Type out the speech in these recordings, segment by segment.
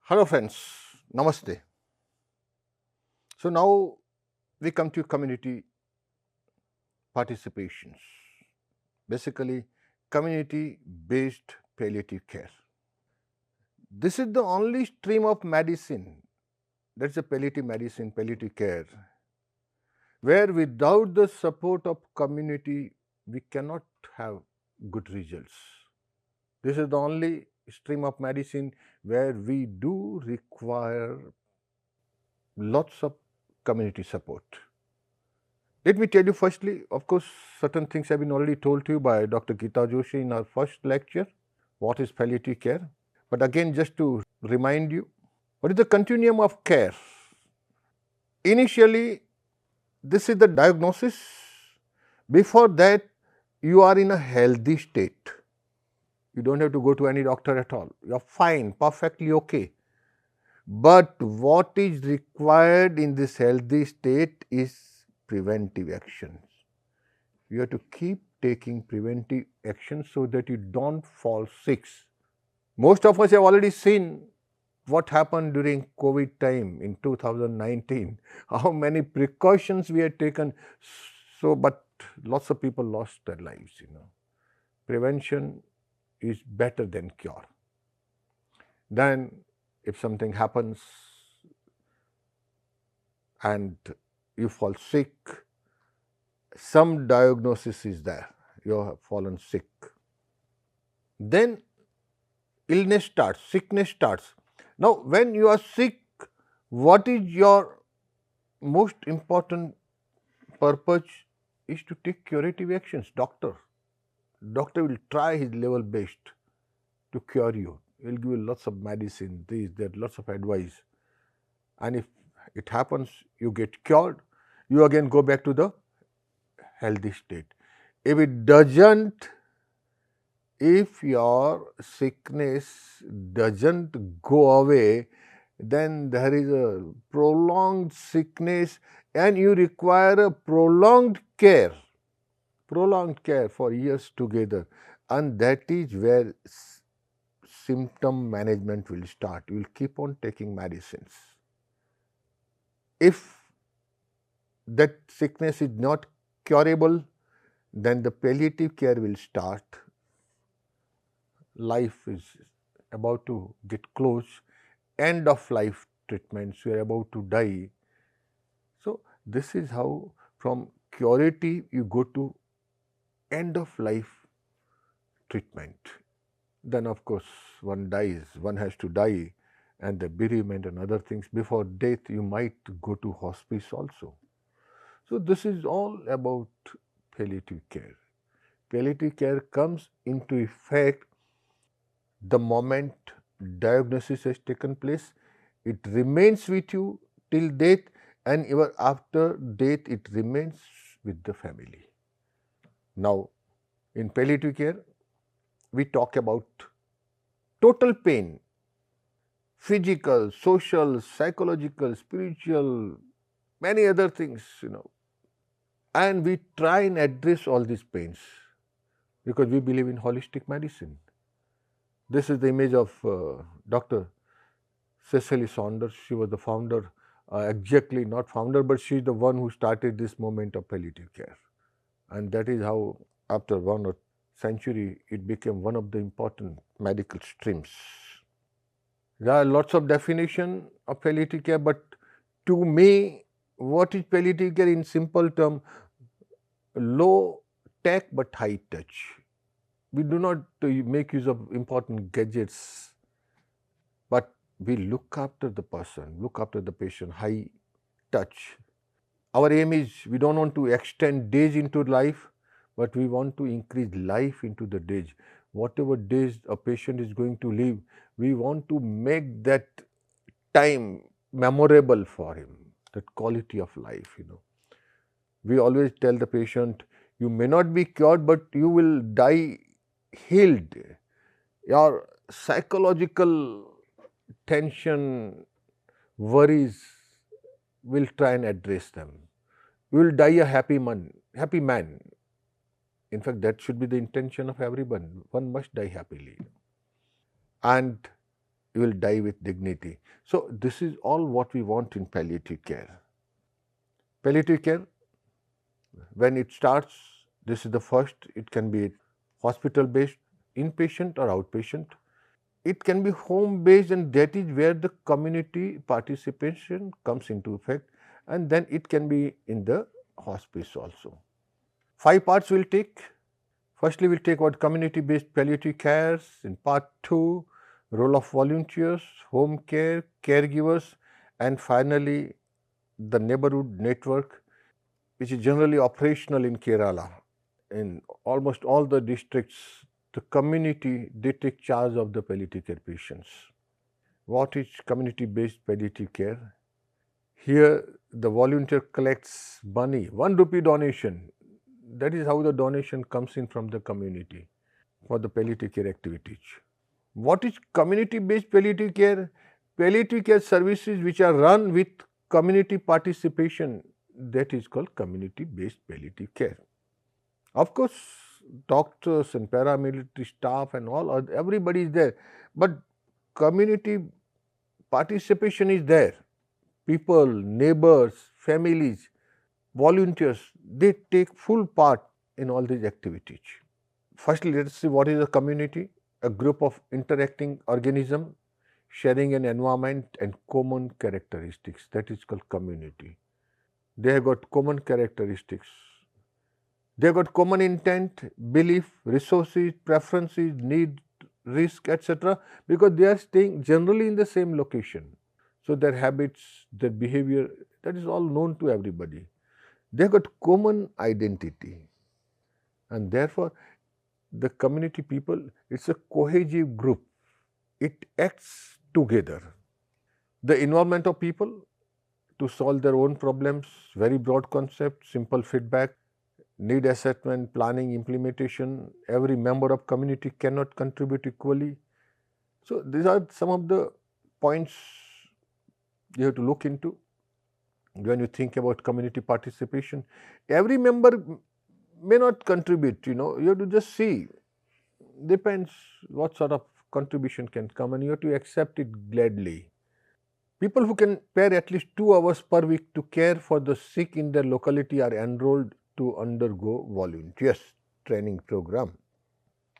Hello friends, Namaste. So now we come to community participations, basically community-based palliative care. This is the only stream of medicine, that's a palliative medicine, palliative care, where without the support of community, we cannot have good results. This is the only stream of medicine where we do require lots of community support. Let me tell you firstly, of course, certain things have been already told to you by Dr. Geeta Joshi in our first lecture, what is palliative care. But again, just to remind you, what is the continuum of care? Initially, this is the diagnosis. Before that, you are in a healthy state. You don't have to go to any doctor at all. You are fine, perfectly okay. But what is required in this healthy state is preventive actions. You have to keep taking preventive actions so that you don't fall sick. Most of us have already seen what happened during COVID time in 2019, how many precautions we had taken. So, but lots of people lost their lives, Prevention is better than cure. Then if something happens and you fall sick, some diagnosis is there, you have fallen sick. Then illness starts, sickness starts. Now, when you are sick, what is your most important purpose is to take curative actions. Doctor will try his level best to cure you. He will give you lots of medicine, that, lots of advice. And if it happens, you get cured, you again go back to the healthy state. If it doesn't, if your sickness doesn't go away, then there is a prolonged sickness and you require a prolonged care for years together, and that is where symptom management will start. You will keep on taking medicines. If that sickness is not curable, then the palliative care will start. Life is about to get close, end of life treatments, you are about to die. So, this is how from curative you go to end of life treatment. Then of course one dies, one has to die, and the bereavement and other things. Before death you might go to hospice also. So, this is all about palliative care. Palliative care comes into effect the moment diagnosis has taken place. It remains with you till death, and even after death it remains with the family. Now, in palliative care, we talk about total pain, physical, social, psychological, spiritual, many other things, and we try and address all these pains because we believe in holistic medicine. This is the image of Dr. Cecily Saunders. She was the founder, exactly not founder, but she is the one who started this movement of palliative care. And that is how after 1 or century it became one of the important medical streams. There are lots of definition of palliative care, but to me, what is palliative care in simple term? Low tech but high touch. We do not make use of important gadgets, but we look after the person, look after the patient, high touch. Our aim is we don't want to extend days into life, but we want to increase life into the days. Whatever days a patient is going to live, we want to make that time memorable for him, that quality of life, We always tell the patient, you may not be cured, but you will die healed. Your psychological tension, worries, will try and address them. You will die a happy man. In fact, that should be the intention of everyone. One must die happily. And you will die with dignity. So this is all what we want in palliative care. Palliative care, when it starts, this is the first, it can be hospital-based, inpatient or outpatient. It can be home-based, and that is where the community participation comes into effect, and then it can be in the hospice also. 5 parts we'll take. Firstly, we'll take about community-based palliative cares. In part 2, role of volunteers, home care, caregivers, and finally the neighborhood network, which is generally operational in Kerala. In almost all the districts, the community, they take charge of the palliative care patients. What is community-based palliative care? Here, the volunteer collects money, 1 rupee donation. That is how the donation comes in from the community for the palliative care activities. What is community-based palliative care? Palliative care services which are run with community participation, that is called community-based palliative care. Of course, doctors and paramilitary staff and all, everybody is there, but community participation is there. People, neighbors, families, volunteers, they take full part in all these activities. Firstly, let us see what is a community. A group of interacting organisms sharing an environment and common characteristics, that is called community. They have got common characteristics. They have got common intent, belief, resources, preferences, need, risk, etc. because they are staying generally in the same location. So their habits, their behavior, that is all known to everybody. They have got common identity, and therefore the community people, it's a cohesive group. It acts together. The involvement of people to solve their own problems, very broad concept, simple feedback, need assessment, planning, implementation. Every member of community cannot contribute equally. So these are some of the points you have to look into when you think about community participation. Every member may not contribute, you have to just see. Depends what sort of contribution can come, and you have to accept it gladly. People who can spare at least 2 hours per week to care for the sick in their locality are enrolled to undergo volunteers training program.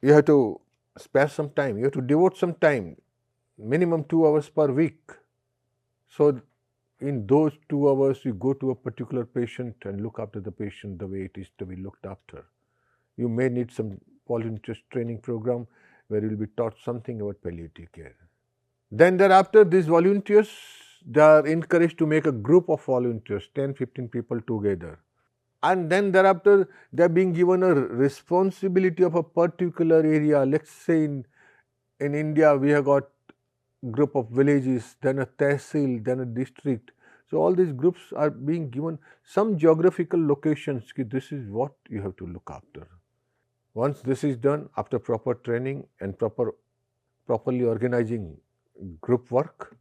You have to spare some time, you have to devote some time, minimum 2 hours per week. So in those 2 hours, you go to a particular patient and look after the patient the way it is to be looked after. You may need some volunteers training program where you will be taught something about palliative care. Then thereafter, these volunteers, they are encouraged to make a group of volunteers, 10-15 people together. And then thereafter, they are being given a responsibility of a particular area. Let's say in India, we have got group of villages, then a tehsil, then a district. So all these groups are being given some geographical locations. This is what you have to look after. Once this is done, after proper training and properly organizing group work,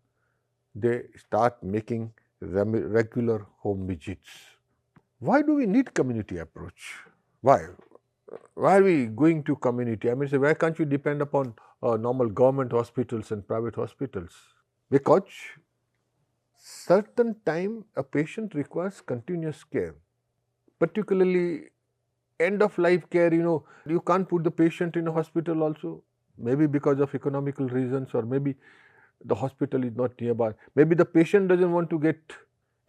they start making regular home visits. Why do we need community approach? Why? Why are we going to community? I mean, say, why can't you depend upon normal government hospitals and private hospitals? Because certain time a patient requires continuous care, particularly end of life care. You can't put the patient in a hospital also, maybe because of economical reasons, or maybe the hospital is not nearby. Maybe the patient doesn't want to get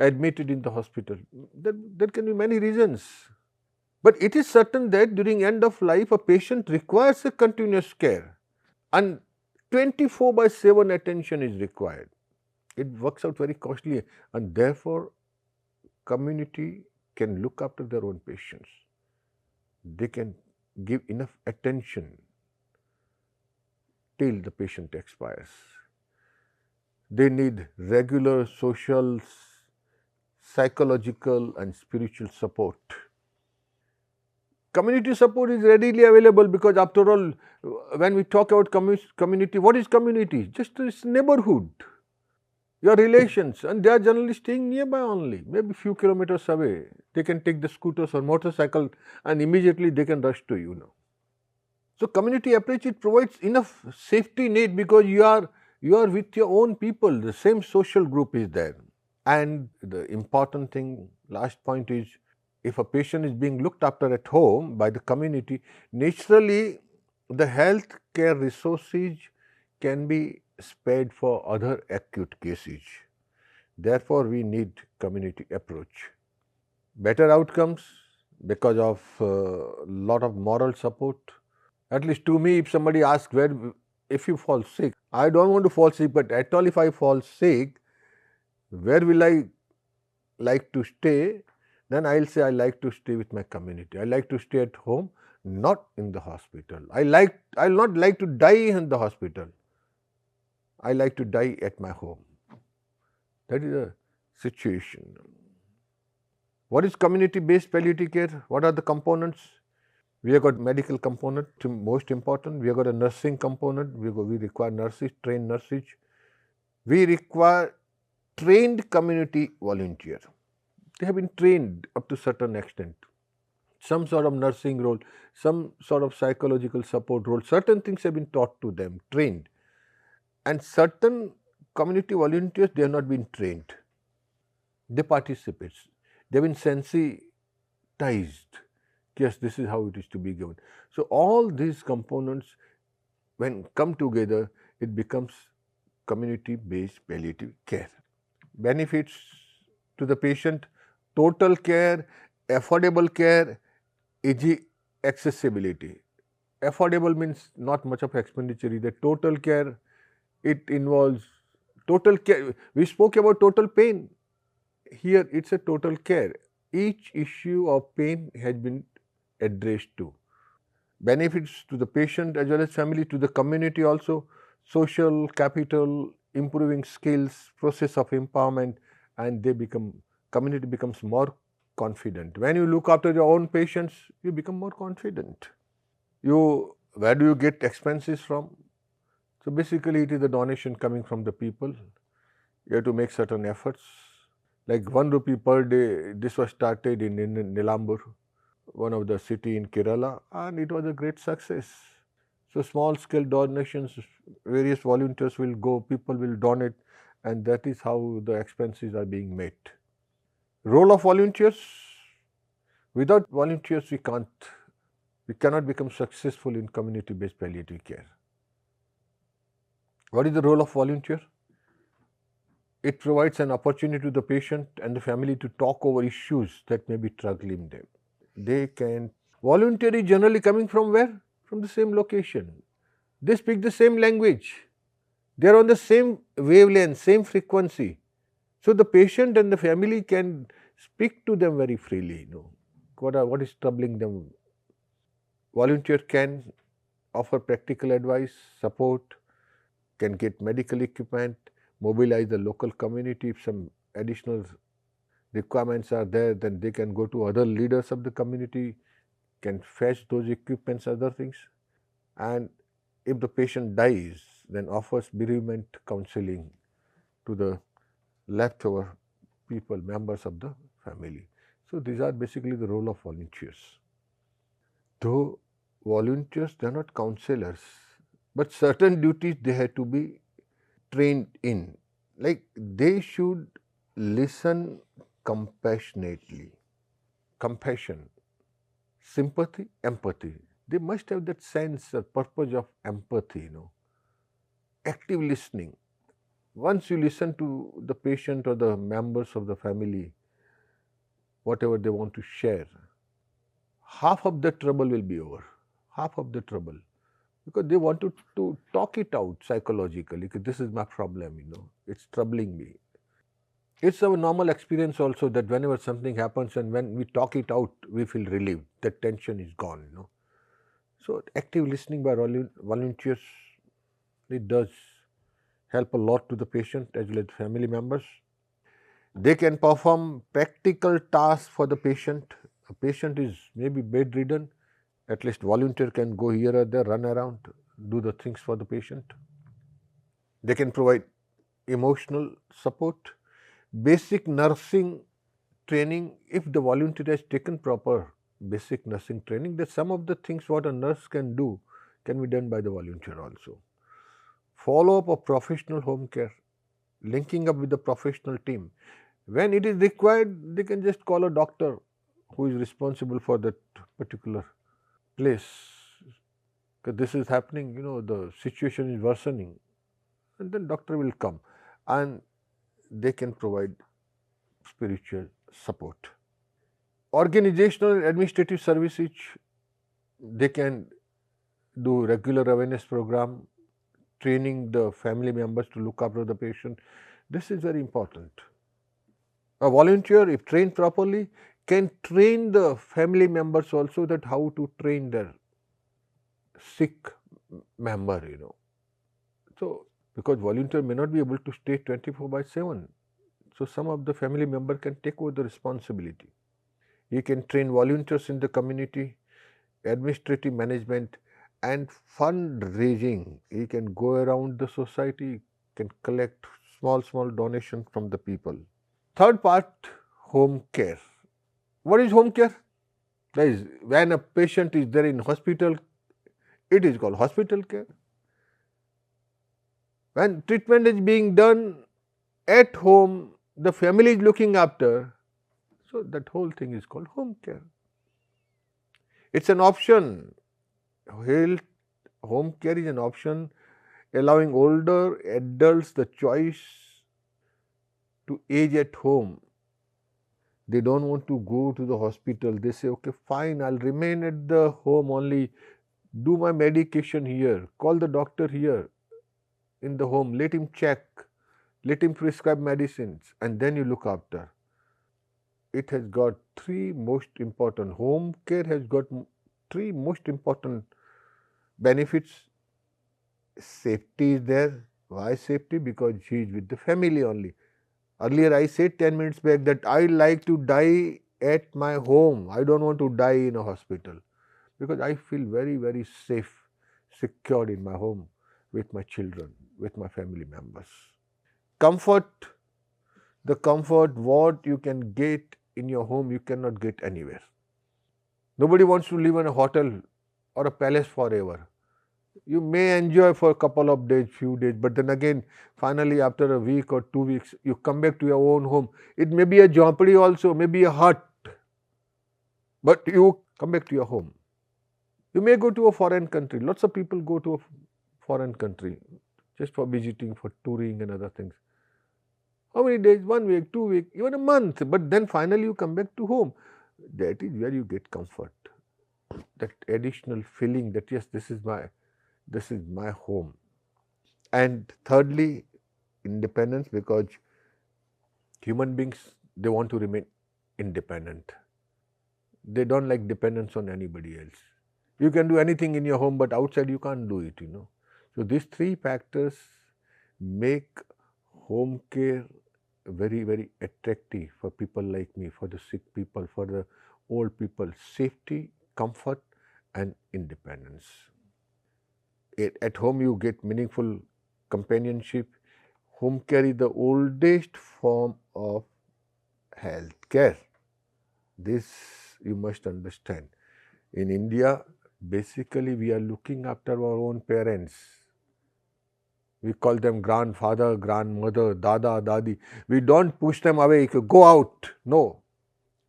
admitted in the hospital. There can be many reasons. But it is certain that during end of life, a patient requires a continuous care, and 24/7 attention is required. It works out very costly, and therefore community can look after their own patients. They can give enough attention till the patient expires. They need regular social, psychological and spiritual support. Community support is readily available because, after all, when we talk about community, what is community? Just this neighborhood, your relations, and they are generally staying nearby only, maybe few kilometers away. They can take the scooters or motorcycle and immediately they can rush to. So community approach, it provides enough safety net because you are You are with your own people, the same social group is there. And the important thing, last point is, if a patient is being looked after at home by the community, naturally the health care resources can be spared for other acute cases. Therefore, we need community approach. Better outcomes because of lot of moral support. At least to me, if somebody asks if you fall sick, I don't want to fall sick, but at all if I fall sick, where will I like to stay? Then I'll say I like to stay with my community. I like to stay at home, not in the hospital. I'll not like to die in the hospital. I like to die at my home. That is a situation. What is community-based palliative care? What are the components? We have got medical component, most important. We have got a nursing component. We require nurses, trained nurses. We require trained community volunteer. They have been trained up to a certain extent. Some sort of nursing role, some sort of psychological support role. Certain things have been taught to them, trained. And certain community volunteers, they have not been trained. They participate. They have been sensitized. Yes, this is how it is to be given. So all these components, when come together, it becomes community-based palliative care. Benefits to the patient: total care, affordable care, easy accessibility. Affordable means not much of expenditure either. Total care, it involves total care. We spoke about total pain. Here it's a total care. Each issue of pain has been addressed to. Benefits to the patient as well as family, to the community also: social capital, improving skills, process of empowerment, and community becomes more confident. When you look after your own patients, you become more confident. Where do you get expenses from? So basically it is the donation coming from the people. You have to make certain efforts. Like 1 rupee per day, this was started in Nilambur, one of the city in Kerala, and it was a great success. So small scale donations, various volunteers will go, people will donate, and that is how the expenses are being met. Role of volunteers: without volunteers we cannot become successful in community-based palliative care. What is the role of volunteer? It provides an opportunity to the patient and the family to talk over issues that may be troubling them. Volunteer is generally coming from where? From the same location. They speak the same language. They are on the same wavelength, same frequency. So the patient and the family can speak to them very freely. What is troubling them? Volunteer can offer practical advice, support, can get medical equipment, mobilize the local community. If some additional requirements are there, then they can go to other leaders of the community, can fetch those equipments, other things. And if the patient dies, then offers bereavement counseling to the leftover people, members of the family. So these are basically the role of volunteers. Though volunteers, they are not counselors, but certain duties they have to be trained in. Like they should listen compassionately. Compassion, sympathy, empathy. They must have that sense or purpose of empathy, active listening. Once you listen to the patient or the members of the family, whatever they want to share, half of the trouble will be over. Half of the trouble. Because they want to talk it out psychologically. This is my problem, it's troubling me. It's our normal experience also that whenever something happens and when we talk it out, we feel relieved. The tension is gone, So active listening by volunteers, it does help a lot to the patient as well as family members. They can perform practical tasks for the patient. A patient is maybe bedridden, at least volunteer can go here or there, run around, do the things for the patient. They can provide emotional support, basic nursing training. If the volunteer has taken proper basic nursing training, that some of the things what a nurse can do can be done by the volunteer also. follow-up of professional home care, linking up with the professional team. When it is required, they can just call a doctor who is responsible for that particular place. Because this is happening, the situation is worsening, and then doctor will come and they can provide spiritual support. Organizational and administrative services, they can do regular awareness program, training the family members to look after the patient. This is very important. A volunteer, if trained properly, can train the family members also that how to train their sick member, So, because volunteer may not be able to stay 24/7. So, some of the family member can take over the responsibility. He can train volunteers in the community, administrative management and fundraising. He can go around the society, can collect small donations from the people. Third part, home care. What is home care? That is, when a patient is there in hospital, it is called hospital care. When treatment is being done at home, the family is looking after, so that whole thing is called home care. It's an option. Home care is an option allowing older adults the choice to age at home. They don't want to go to the hospital. They say, okay, fine, I'll remain at the home only, do my medication here, call the doctor here in the home, let him check, let him prescribe medicines, and then you look after. It has got three most important, home care has got three most important benefits. Safety is there. Why safety? Because he is with the family only. Earlier I said 10 minutes back that I like to die at my home. I don't want to die in a hospital because I feel very safe, secured in my home with my children, with my family members. Comfort, the comfort what you can get in your home you cannot get anywhere. Nobody wants to live in a hotel or a palace forever. You may enjoy for a couple of days, few days, but then again, finally after a week or 2 weeks, you come back to your own home. It may be a jhopadi also, maybe a hut, but you come back to your home. You may go to a foreign country. Lots of people go to a foreign country just for visiting, for touring and other things. How many days? 1 week, 2 weeks, even a month, but then finally you come back to home. That is where you get comfort. That additional feeling that yes, this is my home. And thirdly, independence, because human beings, they want to remain independent. They don't like dependence on anybody else. You can do anything in your home, but outside you can't do it, So these three factors make home care very attractive for people like me, for the sick people, for the old people. Safety, comfort and independence. At home you get meaningful companionship. Home care is the oldest form of health care. This you must understand. In India, basically we are looking after our own parents. We call them grandfather, grandmother, dada, dadi. We don't push them away, go out. No,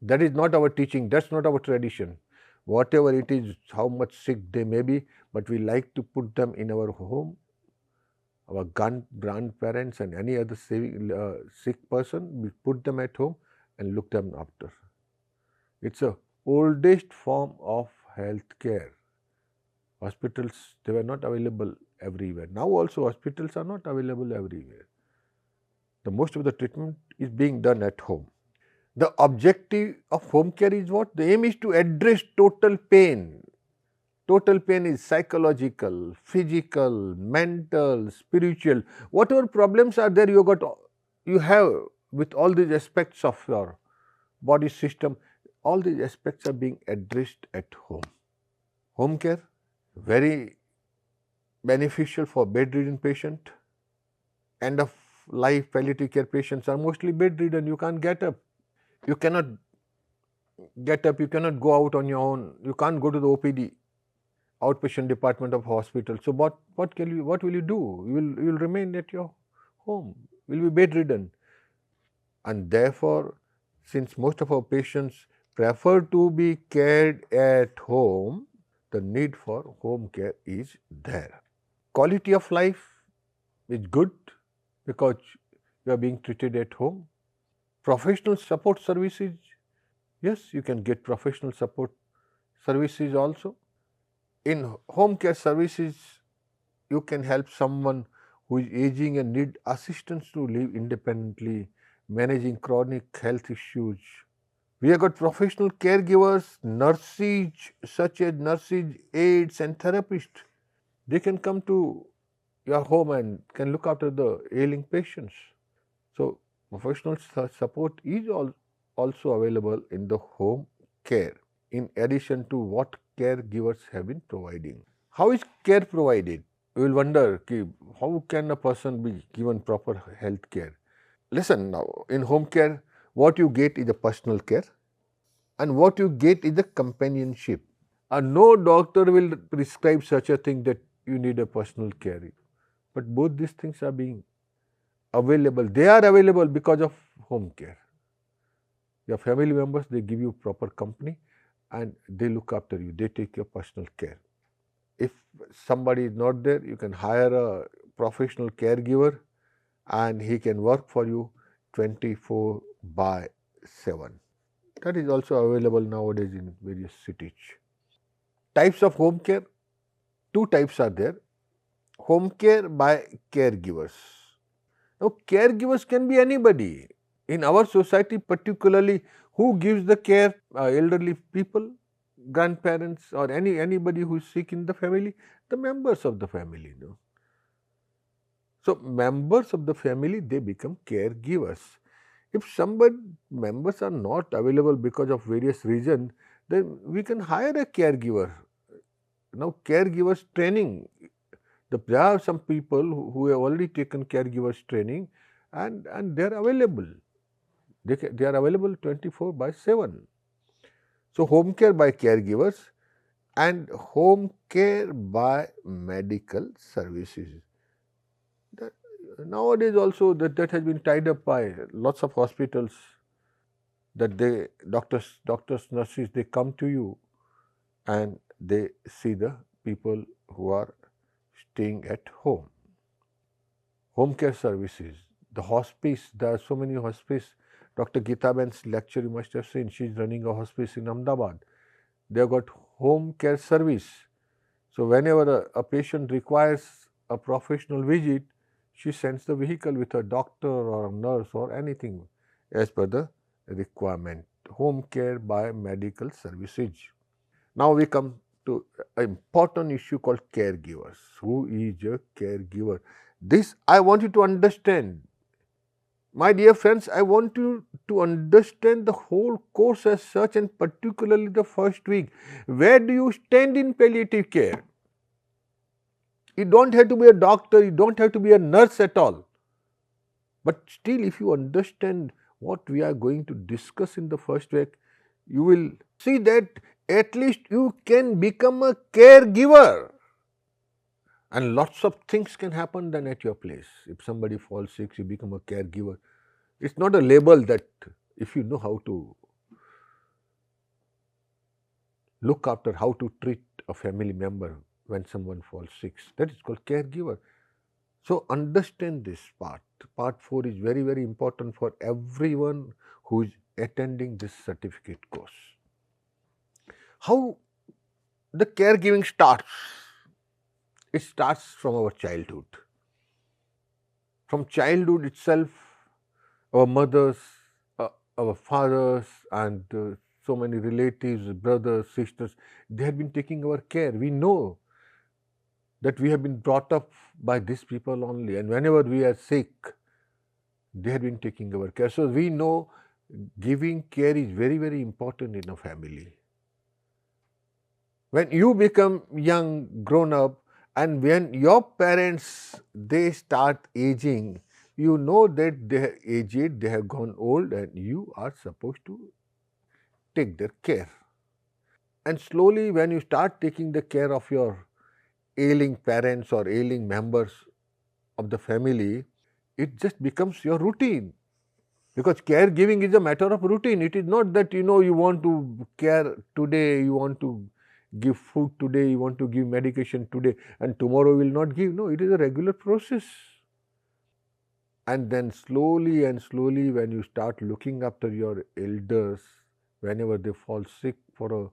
that is not our teaching, that's not our tradition. Whatever it is, how much sick they may be, but we like to put them in our home. Our grandparents and any other sick person, we put them at home and look them after. It's the oldest form of health care. Hospitals, they were not available everywhere. Now also hospitals are not available everywhere. The most of the treatment is being done at home. The objective of home care is what? The aim is to address total pain. Total pain is psychological, physical, mental, spiritual. Whatever problems are there, you have with all these aspects of your body system, all these aspects are being addressed at home. Home care, very beneficial for bedridden patient. End of life palliative care patients are mostly bedridden. You can't get up. You cannot get up, you cannot go out on your own, you can't go to the OPD. outpatient department of hospital. So what will you do? You will remain at your home. You will be bedridden. And therefore, since most of our patients prefer to be cared at home, the need for home care is there. Quality of life is good because you are being treated at home. Professional support services, yes, you can get professional support services also. In home care services, you can help someone who is aging and need assistance to live independently, managing chronic health issues. We have got professional caregivers, nurses, such as nurses, aides and therapists. They can come to your home and can look after the ailing patients. So, professional support is also available in the home care, in addition to what caregivers have been providing. How is care provided? You will wonder, how can a person be given proper health care? Listen now, in home care, what you get is the personal care and what you get is the companionship. And no doctor will prescribe such a thing that you need a personal care. But both these things are being available. They are available because of home care. Your family members, they give you proper company and they look after you. They take your personal care. If somebody is not there, you can hire a professional caregiver and he can work for you 24/7. That is also available nowadays in various cities. Types of home care, two types are there. Home care by caregivers. Now, caregivers can be anybody. In our society, particularly, who gives the care? Elderly people, grandparents, or anybody who is sick in the family, the members of the family. So, members of the family, they become caregivers. If somebody members are not available because of various reasons, then we can hire a caregiver. Now, caregivers training, there are some people who have already taken caregivers training and they are available. They are available 24/7. So, home care by caregivers and home care by medical services. Nowadays also that has been tied up by lots of hospitals, that doctors, nurses, they come to you and they see the people who are staying at home. Home care services, the hospice, there are so many hospice. Dr. Geetaben's lecture you must have seen, she is running a hospice in Ahmedabad. They have got home care service. So, whenever a patient requires a professional visit, she sends the vehicle with a doctor or a nurse or anything as per the requirement. Home care by medical services. Now, we come to an important issue called caregivers. Who is a caregiver? This I want you to understand. My dear friends, I want you to understand the whole course as such, and particularly the first week. Where do you stand in palliative care? You don't have to be a doctor, you don't have to be a nurse at all. But still, if you understand what we are going to discuss in the first week, you will see that at least you can become a caregiver. And lots of things can happen then at your place. If somebody falls sick, you become a caregiver. It's not a label that if you know how to look after, how to treat a family member when someone falls sick, that is called caregiver. So, understand this part. Part 4 is very, very important for everyone who is attending this certificate course. How the caregiving starts? It starts from our childhood. From childhood itself, our mothers, our fathers and so many relatives, brothers, sisters, they have been taking our care. We know that we have been brought up by these people only, and whenever we are sick, they have been taking our care. So, we know giving care is very, very important in a family. When you become young, grown up, and when your parents, they start aging, you know that they are aged, they have gone old, and you are supposed to take their care. And slowly when you start taking the care of your ailing parents or ailing members of the family, it just becomes your routine. Because caregiving is a matter of routine. It is not that you want to care today, you want to give food today, you want to give medication today, and tomorrow will not give. No, it is a regular process. And then slowly and slowly, when you start looking after your elders, whenever they fall sick for a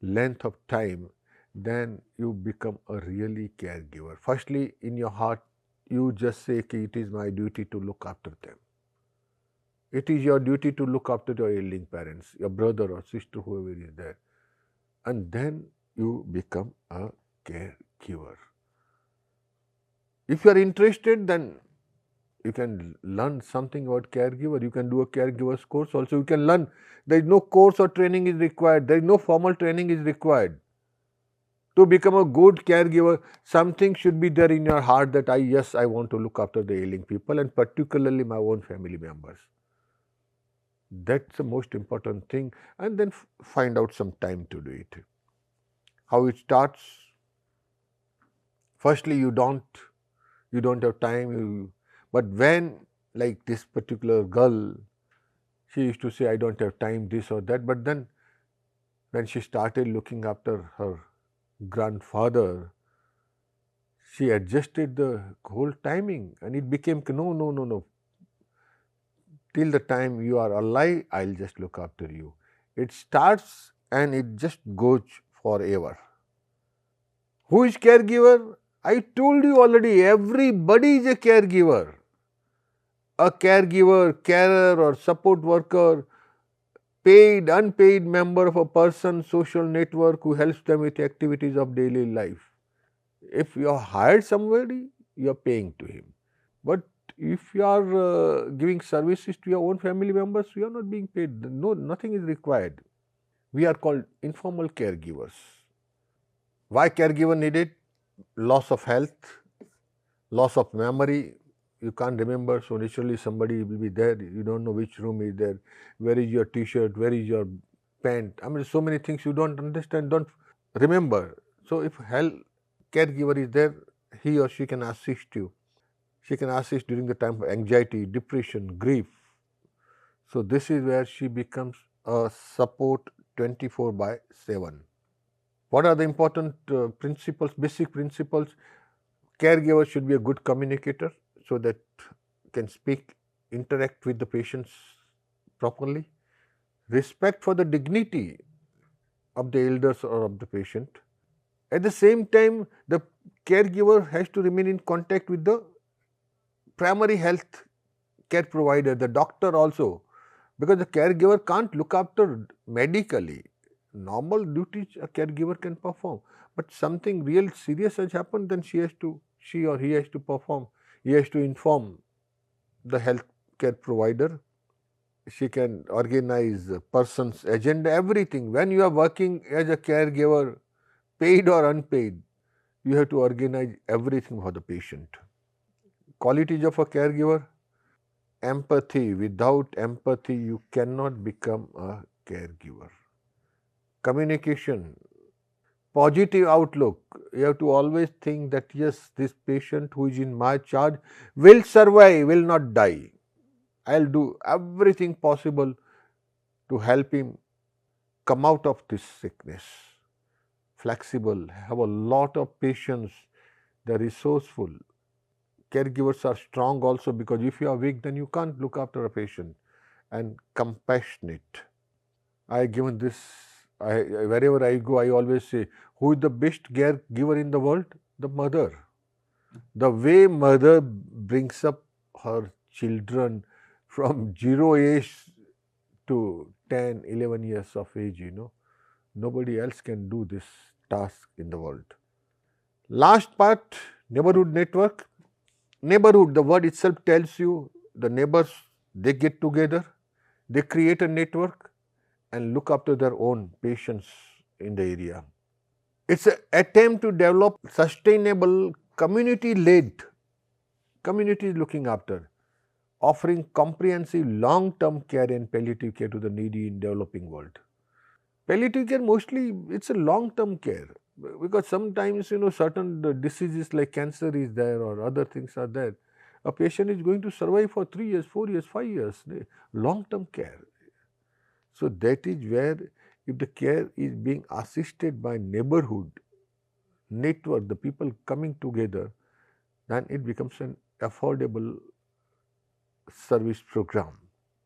length of time, then you become a really caregiver. Firstly, in your heart, you just say, okay, it is my duty to look after them. It is your duty to look after your ailing parents, your brother or sister, whoever is there. And then you become a caregiver. If you are interested, then you can learn something about caregiver. You can do a caregiver's course also. You can learn. There is no course or training is required. There is no formal training is required. To become a good caregiver, something should be there in your heart that I want to look after the ailing people, and particularly my own family members. That's the most important thing. And then find out some time to do it. How it starts? Firstly, you don't have time. But when, like this particular girl, she used to say, I don't have time, this or that. But then when she started looking after her grandfather, she adjusted the whole timing, and it became no. Till the time you are alive, I'll just look after you. It starts and it just goes forever. Who is caregiver? I told you already, everybody is a caregiver. A caregiver, carer or support worker, paid, unpaid member of a person's social network who helps them with activities of daily life. If you have hired somebody, you are paying to him. But if you are giving services to your own family members, you are not being paid. No, nothing is required. We are called informal caregivers. Why caregiver needed? Loss of health, loss of memory. You can't remember, so naturally somebody will be there. You don't know which room is there. Where is your T-shirt? Where is your pant? I mean, so many things you don't understand, don't remember. So if caregiver is there, he or she can assist you. She can assist during the time of anxiety, depression, grief. So this is where she becomes a support 24/7. What are the important principles, basic principles? Caregiver should be a good communicator so that can speak, interact with the patients properly. Respect for the dignity of the elders or of the patient. At the same time, the caregiver has to remain in contact with the primary health care provider, the doctor also, because the caregiver can't look after medically. Normal duties a caregiver can perform, but something real serious has happened, then she or he has to perform. He has to inform the health care provider. She can organize a person's agenda, everything. When you are working as a caregiver, paid or unpaid, you have to organize everything for the patient. Qualities of a caregiver: empathy. Without empathy, you cannot become a caregiver. Communication, positive outlook. You have to always think that yes, this patient who is in my charge will survive, will not die. I'll do everything possible to help him come out of this sickness. Flexible, have a lot of patience, they're resourceful. Caregivers are strong also, because if you are weak, then you can't look after a patient. And compassionate. Given this, wherever I go, I always say, who is the best caregiver in the world? The mother. The way mother brings up her children from 0 age to 10, 11 years of age, nobody else can do this task in the world. Last part, neighborhood network. Neighborhood, the word itself tells you the neighbors, they get together, they create a network and look after their own patients in the area. It's an attempt to develop sustainable, community-led, community looking after, offering comprehensive long-term care and palliative care to the needy in developing world. Palliative care mostly it's a long term care, because sometimes certain diseases like cancer is there or other things are there. A patient is going to survive for 3 years, 4 years, 5 years, long term care. So that is where, if the care is being assisted by neighborhood network, the people coming together, then it becomes an affordable service program.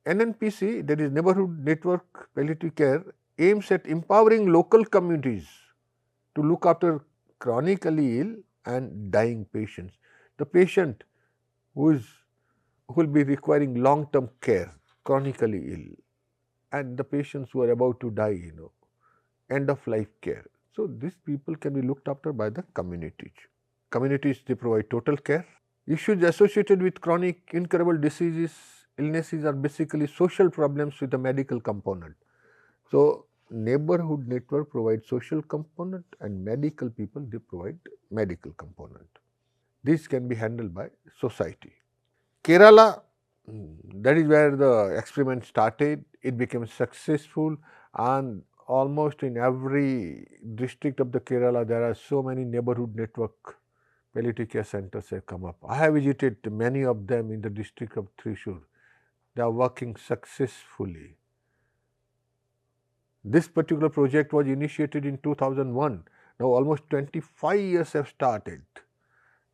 NNPC, that is Neighborhood Network Palliative Care, aims at empowering local communities to look after chronically ill and dying patients. The patient who will be requiring long-term care, chronically ill, and the patients who are about to die, end of life care. So these people can be looked after by the communities. Communities, they provide total care. Issues associated with chronic incurable diseases, illnesses are basically social problems with a medical component. So neighborhood network provides social component, and medical people, they provide medical component. This can be handled by society. Kerala, that is where the experiment started. It became successful, and almost in every district of the Kerala there are so many neighborhood network palliative care centers have come up. I have visited many of them in the district of Thrissur. They are working successfully. This particular project was initiated in 2001. Now almost 25 years have started,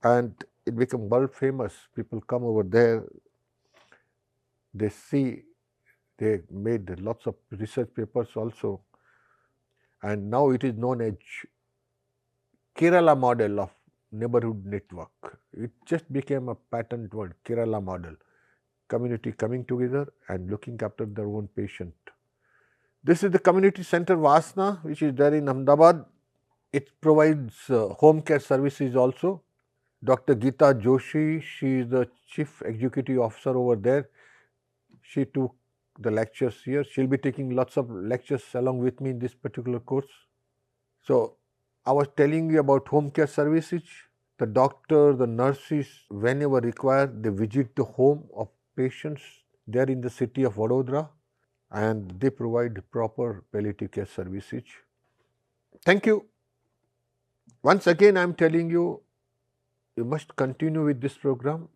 and it became world famous. People come over there, they see, they made lots of research papers also, and now it is known as Kerala model of neighborhood network. It just became a patent word, Kerala model. Community coming together and looking after their own patient. This is the community center Vasna, which is there in Ahmedabad. It provides home care services also. Dr. Geeta Joshi, she is the chief executive officer over there. She took the lectures here. She will be taking lots of lectures along with me in this particular course. So I was telling you about home care services. The doctor, the nurses, whenever required, they visit the home of patients there in the city of Vadodara, and they provide proper palliative care services. Thank you. Once again, I am telling you, you must continue with this program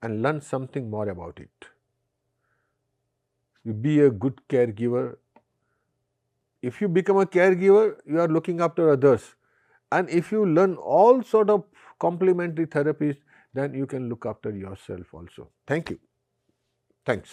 and learn something more about it. You be a good caregiver. If you become a caregiver, you are looking after others. And if you learn all sort of complementary therapies, then you can look after yourself also. Thank you. Thanks.